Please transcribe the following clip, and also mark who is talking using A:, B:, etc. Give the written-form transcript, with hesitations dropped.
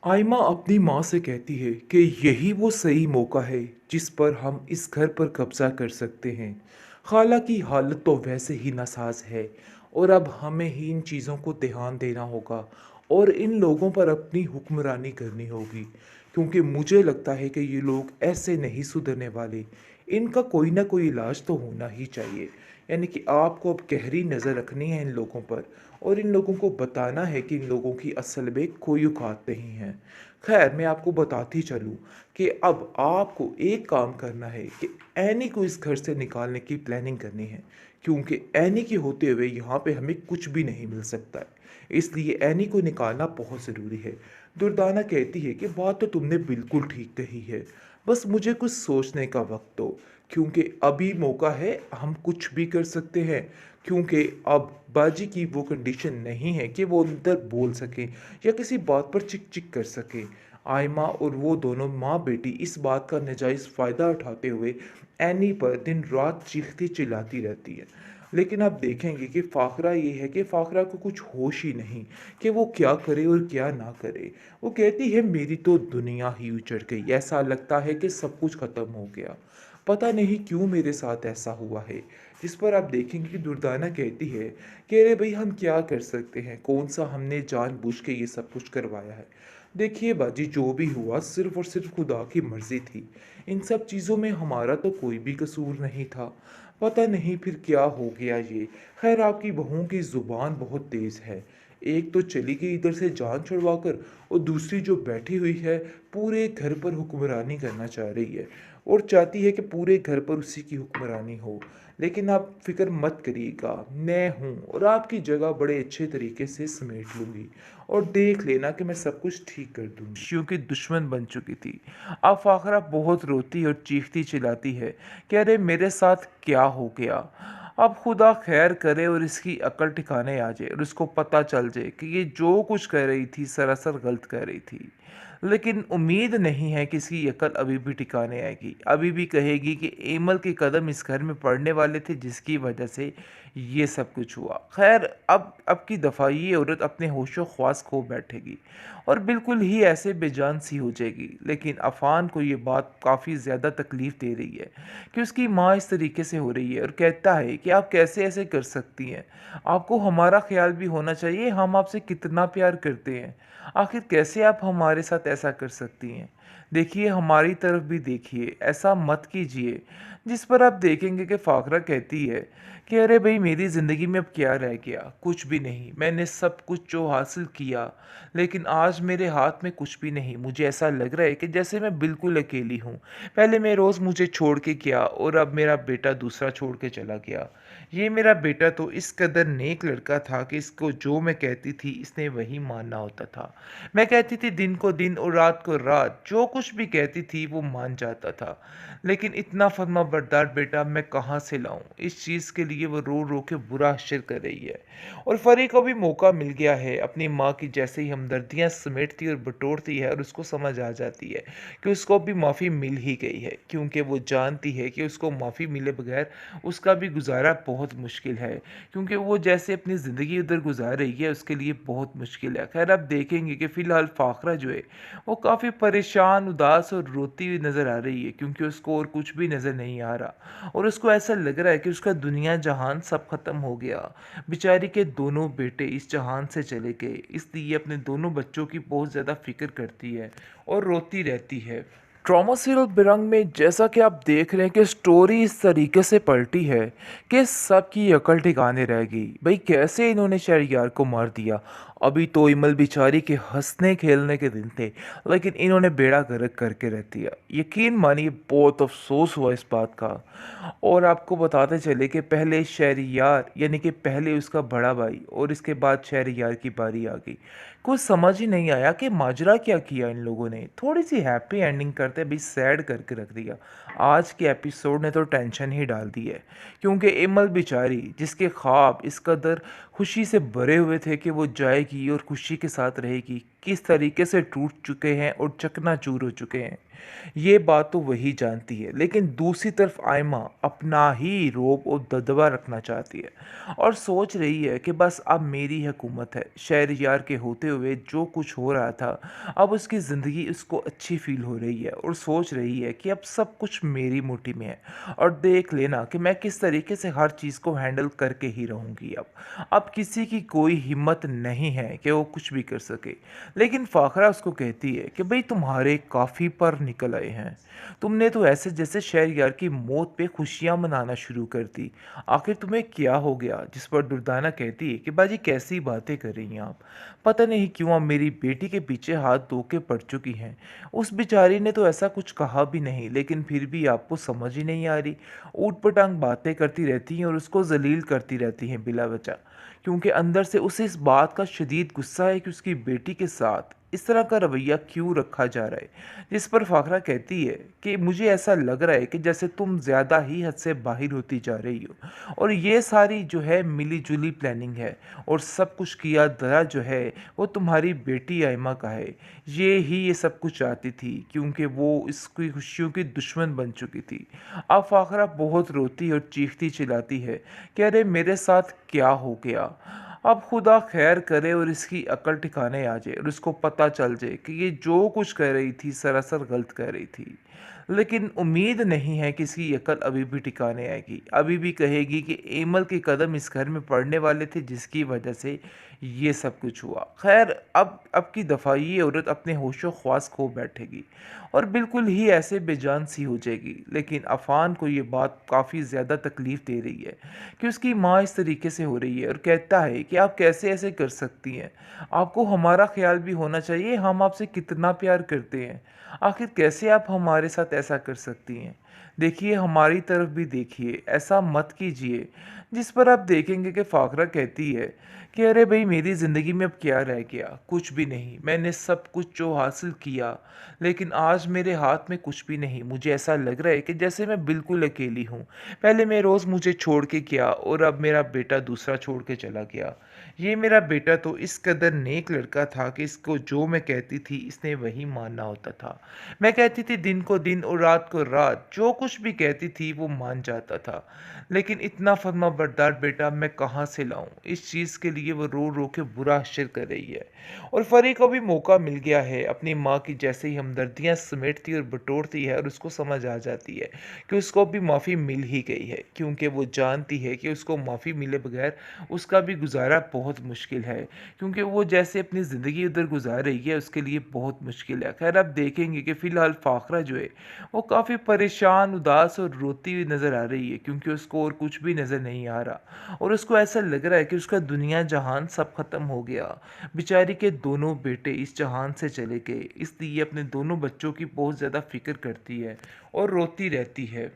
A: आयमा अपनी माँ से कहती है कि यही वो सही मौका है जिस पर हम इस घर पर कब्जा कर सकते हैं। खाला की हालत तो वैसे ही नासाज है और अब हमें ही इन चीज़ों को ध्यान देना होगा और इन लोगों पर अपनी हुक्मरानी करनी होगी, क्योंकि मुझे लगता है कि ये लोग ऐसे नहीं सुधरने वाले। इनका कोई ना कोई इलाज तो होना ही चाहिए। यानी कि आपको अब गहरी नज़र रखनी है इन लोगों पर और इन लोगों को बताना है कि इन लोगों की असल में कोई औकात नहीं है। खैर, मैं आपको बताती चलूँ कि अब आपको एक काम करना है कि एनी को इस घर से निकालने की प्लानिंग करनी है, क्योंकि एनी के होते हुए यहाँ पे हमें कुछ भी नहीं मिल सकता है। इसलिए एनी को निकालना बहुत ज़रूरी है। दुर्दाना कहती है कि बात तो तुमने बिल्कुल ठीक कही है, बस मुझे कुछ सोचने का वक्त दो, क्योंकि अभी मौका है, हम कुछ भी कर सकते हैं। क्योंकि अब बाजी की वो कंडीशन नहीं है कि वो अंदर बोल सकें या किसी बात पर चिक चिक कर सकें। आयमा और वो दोनों माँ बेटी इस बात का नाजायज़ फ़ायदा उठाते हुए एनी पर दिन रात चीखती चिल्लाती रहती है। लेकिन आप देखेंगे कि फ़ाखरा ये है कि फ़ाखरा को कुछ होश ही नहीं कि वो क्या करे और क्या ना करे। वो कहती है मेरी तो दुनिया ही उजड़ गई, ऐसा लगता है कि सब कुछ ख़त्म हो गया। पता नहीं क्यों मेरे साथ ऐसा हुआ है। जिस पर आप देखेंगे कि दुर्दाना कहती है कि अरे भाई, हम क्या कर सकते हैं, कौन सा हमने जानबूझ के ये सब कुछ करवाया है। देखिए बाजी, जो भी हुआ सिर्फ और सिर्फ खुदा की मर्ज़ी थी। इन सब चीज़ों में हमारा तो कोई भी कसूर नहीं था। पता नहीं फिर क्या हो गया ये। खैर, आपकी बहुओं की ज़ुबान बहुत तेज़ है। एक तो चली गई इधर से जान छुड़वा कर, और दूसरी जो बैठी हुई है पूरे घर पर हुक्मरानी करना चाह रही है और चाहती है कि पूरे घर पर उसी की हुक्मरानी हो। लेकिन आप फ़िक्र मत करिएगा, मैं हूँ और आपकी जगह बड़े अच्छे तरीके से समेट लूँगी और देख लेना कि मैं सब कुछ ठीक कर दूँगी। खुशियों की दुश्मन बन चुकी थी। अब फ़ाखरा बहुत रोती और चीखती चिल्लाती है कि अरे मेरे साथ क्या हो गया। अब खुदा खैर करे और इसकी अकल ठिकाने आ जाए और इसको पता चल जाए कि ये जो कुछ कह रही थी सरासर गलत कह रही थी। लेकिन उम्मीद नहीं है कि इसकी अकल अभी भी ठिकाने आएगी। अभी भी कहेगी कि एमल के कदम इस घर में पड़ने वाले थे जिसकी वजह से ये सब कुछ हुआ। खैर, अब की दफ़ा ये औरत अपने होशो ख्वास खो बैठेगी और बिल्कुल ही ऐसे बेजान सी हो जाएगी। लेकिन अफ़ान को ये बात काफ़ी ज़्यादा तकलीफ़ दे रही है कि उसकी माँ इस तरीके से हो रही है और कहता है कि आप कैसे ऐसे कर सकती हैं। आपको हमारा ख्याल भी होना चाहिए, हम आपसे कितना प्यार करते हैं। आखिर कैसे आप हमारे साथ ऐसा कर सकती हैं? देखिए, हमारी तरफ भी देखिए, ऐसा मत कीजिए। जिस पर आप देखेंगे कि फ़ाखरा कहती है कि अरे भई, मेरी ज़िंदगी में अब क्या रह गया? कुछ भी नहीं। मैंने सब कुछ जो हासिल किया, लेकिन आज मेरे हाथ में कुछ भी नहीं। मुझे ऐसा लग रहा है कि जैसे मैं बिल्कुल अकेली हूँ। पहले मैं रोज़ मुझे छोड़ के गया और अब मेरा बेटा दूसरा छोड़ के चला गया। ये मेरा बेटा तो इस कदर नेक लड़का था कि इसको जो मैं कहती थी इसने वही मानना होता था। मैं कहती थी दिन को दिन और रात को रात, जो कुछ भी कहती थी वो मान जाता था। लेकिन इतना फर्माबरदार बेटा मैं कहाँ से लाऊं? इस चीज़ के लिए वो रो रो के बुरा हश्र कर रही है। और फरी को भी मौका मिल गया है। अपनी माँ की जैसे ही हमदर्दियाँ समेटती और बटोरती है और उसको समझ आ जाती है कि उसको भी माफ़ी मिल ही गई है, क्योंकि वो जानती है कि उसको माफ़ी मिले बगैर उसका भी गुजारा बहुत मुश्किल है, क्योंकि वो जैसे अपनी ज़िंदगी उधर गुजार रही है उसके लिए बहुत मुश्किल है। खैर, आप देखेंगे कि फ़िलहाल फ़ाखरा जो है वो काफ़ी परेशान, उदास और रोती हुई नज़र आ रही है, क्योंकि उसको और कुछ भी नज़र नहीं आ रहा और उसको ऐसा लग रहा है कि उसका दुनिया जहान सब ख़त्म हो गया। बेचारी के दोनों बेटे इस जहान से चले गए, इसलिए अपने दोनों बच्चों की बहुत ज़्यादा फ़िक्र करती है और रोती रहती है। ट्रॉमा सीरियल बिरंग में जैसा कि आप देख रहे हैं कि स्टोरी इस तरीके से पलटी है कि सबकी अकल ठिकाने रह गई। भाई, कैसे इन्होंने शहरयार को मार दिया? अभी तो इमल बेचारी के हंसने खेलने के दिन थे, लेकिन इन्होंने बेड़ा गर्क करके रख दिया। यकीन मानिए, बहुत अफसोस हुआ इस बात का। और आपको बताते चले कि पहले शहरयार यानी कि पहले उसका बड़ा भाई और इसके बाद शहरयार की बारी आ गई। कुछ समझ ही नहीं आया कि माजरा क्या किया इन लोगों ने। थोड़ी सी हैप्पी एंडिंग करते भी सैड करके रख दिया। आज के एपिसोड ने तो टेंशन ही डाल दी है, क्योंकि इमल बेचारी जिसके ख्वाब इस कदर खुशी से भरे हुए थे कि वो जाएगी और खुशी के साथ रहेगी, किस तरीके से टूट चुके हैं और चकनाचूर हो चुके हैं। ये बात तो वही जानती है, लेकिन दूसरी तरफ आयमा अपना ही रौब और दबदबा रखना चाहती है और सोच रही है कि बस अब मेरी हुकूमत है। शहरयार के होते हुए जो कुछ हो रहा था, अब उसकी ज़िंदगी उसको अच्छी फील हो रही है और सोच रही है कि अब सब कुछ मेरी मुट्ठी में है और देख लेना कि मैं किस तरीके से हर चीज़ को हैंडल करके ही रहूँगी। अब किसी की कोई हिम्मत नहीं है कि वो कुछ भी कर सके। लेकिन फ़ाखरा उसको कहती है कि भाई तुम्हारे काफ़ी पर निकल आए हैं। तुमने तो ऐसे जैसे शहरयार की मौत पे खुशियाँ मनाना शुरू कर दी। आखिर तुम्हें क्या हो गया? जिस पर दुर्दाना कहती है कि बाजी कैसी बातें कर रही हैं आप? पता नहीं क्यों आप मेरी बेटी के पीछे हाथ धो के पड़ चुकी हैं। उस बेचारी ने तो ऐसा कुछ कहा भी नहीं, लेकिन फिर भी आपको समझ ही नहीं आ रही। ऊट-पटांग बातें करती रहती हैं और उसको ज़लील करती रहती हैं बिला वजह। क्योंकि अंदर से उसे इस बात का शदीद गुस्सा है कि उसकी बेटी के साथ इस तरह का रवैया क्यों रखा जा रहा है। जिस पर फ़ाखरा कहती है कि मुझे ऐसा लग रहा है कि जैसे तुम ज़्यादा ही हद से बाहर होती जा रही हो और ये सारी जो है मिली-जुली प्लानिंग है और सब कुछ किया धरा जो है वो तुम्हारी बेटी आयमा का है। ये सब कुछ चाहती थी क्योंकि वो इसकी खुशियों की दुश्मन बन चुकी थी। अब फ़ाखरा बहुत रोती और चीखती-चिल्लाती है कि अरे मेरे साथ क्या हो गया? अब खुदा खैर करे और इसकी अकल ठिकाने आ जाए और इसको पता चल जाए कि ये जो कुछ कह रही थी सरासर गलत कह रही थी। लेकिन उम्मीद नहीं है कि इसकी अकल अभी भी ठिकाने आएगी। अभी भी कहेगी कि एमल के कदम इस घर में पड़ने वाले थे जिसकी वजह से ये सब कुछ हुआ। खैर अब की दफ़ा ये औरत अपने होशो-ख़्वास खो बैठेगी और बिल्कुल ही ऐसे बेजान सी हो जाएगी। लेकिन अफ़ान को ये बात काफ़ी ज़्यादा तकलीफ़ दे रही है कि उसकी माँ इस तरीके से हो रही है और कहता है कि आप कैसे ऐसे कर सकती हैं? आपको हमारा ख़्याल भी होना चाहिए, हम आपसे कितना प्यार करते हैं। आखिर कैसे आप हमारे साथ ऐसा कर सकती हैं? देखिए हमारी तरफ भी देखिए, ऐसा मत कीजिए। जिस पर आप देखेंगे कि फ़ाखरा कहती है कि अरे भई मेरी ज़िंदगी में अब क्या रह गया? कुछ भी नहीं। मैंने सब कुछ जो हासिल किया, लेकिन आज मेरे हाथ में कुछ भी नहीं। मुझे ऐसा लग रहा है कि जैसे मैं बिल्कुल अकेली हूँ। पहले मैं रोज़ मुझे छोड़ के गया और अब मेरा बेटा दूसरा छोड़ के चला गया। ये मेरा बेटा तो इस कदर नेक लड़का था कि इसको जो मैं कहती थी इसने वही मानना होता था। मैं कहती थी दिन को दिन और रात को रात, जो कुछ भी कहती थी वो मान जाता था। लेकिन इतना फर्माबरदार बेटा मैं कहाँ से लाऊँ? इस चीज़ के लिए वो रो-रो के बुरा हश्र कर रही है। और फ़री को भी मौका मिल गया है अपनी माँ की जैसे ही हमदर्दियाँ समेटती और बटोरती है और उसको समझ आ जाती है कि उसको भी माफ़ी मिल ही गई है, क्योंकि वो जानती है कि उसको माफ़ी मिले बगैर उसका भी गुज़ारा बहुत मुश्किल है, क्योंकि वो जैसे अपनी ज़िंदगी उधर गुज़ार रही है उसके लिए बहुत मुश्किल है। ख़ैर अब देखेंगे कि फ़िलहाल फ़ाखरा जो है वो काफ़ी परेशान, उदास और रोती हुई नज़र आ रही है, क्योंकि उसको और कुछ भी नज़र नहीं आ रहा और उसको ऐसा लग रहा है कि उसका दुनिया जहान सब ख़त्म हो गया। बेचारी के दोनों बेटे इस जहान से चले गए, इसलिए अपने दोनों बच्चों की बहुत ज़्यादा फ़िक्र करती है और रोती रहती है।